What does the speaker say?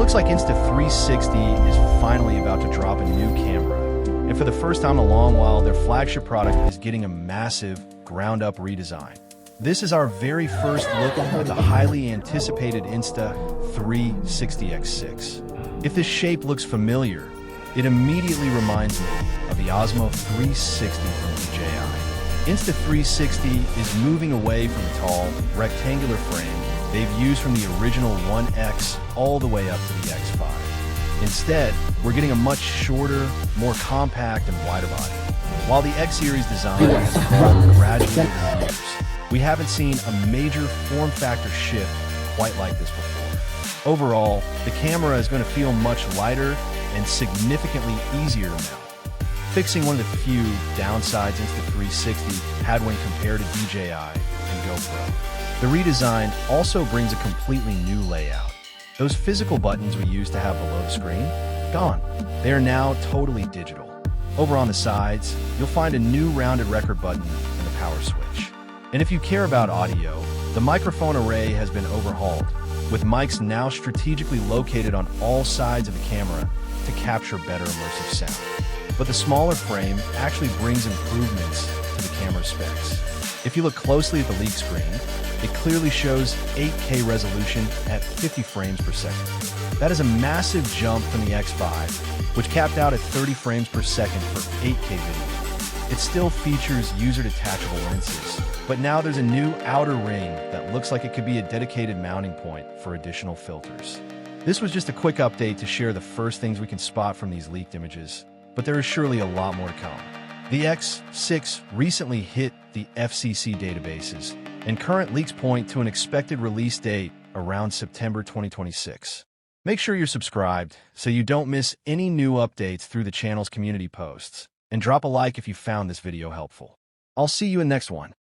looks like Insta360 is finally about to drop a new camera. And for the first time in a long while, their flagship product is getting a massive, ground-up redesign. This is our very first look at the highly anticipated Insta360X6. If this shape looks familiar, it immediately reminds me of the Osmo 360 from DJI. Insta360 is moving away from the tall, rectangular frame they've used from the original 1X all the way up to the X5. Instead, we're getting a much shorter, more compact and wider body. While the X-Series design has evolved gradually over the years, we haven't seen a major form factor shift quite like this before. Overall, the camera is going to feel much lighter and significantly easier to mount, fixing one of the few downsides Insta360 had when compared to DJI and GoPro. The redesign also brings a completely new layout. Those physical buttons we used to have below the screen, gone. They are now totally digital. Over on the sides, you'll find a new rounded record button and a power switch. And if you care about audio, the microphone array has been overhauled, with mics now strategically located on all sides of the camera to capture better immersive sound. But the smaller frame actually brings improvements to the camera specs. If you look closely at the leak screen, it clearly shows 8K resolution at 50 frames per second. That is a massive jump from the X5, which capped out at 30 frames per second for 8K video. It still features user-detachable lenses, but now there's a new outer ring that looks like it could be a dedicated mounting point for additional filters. This was just a quick update to share the first things we can spot from these leaked images, but there is surely a lot more to come. The X6 recently hit the FCC databases, and current leaks point to an expected release date around September 2026. Make sure you're subscribed so you don't miss any new updates through the channel's community posts, and drop a like if you found this video helpful. I'll see you in the next one.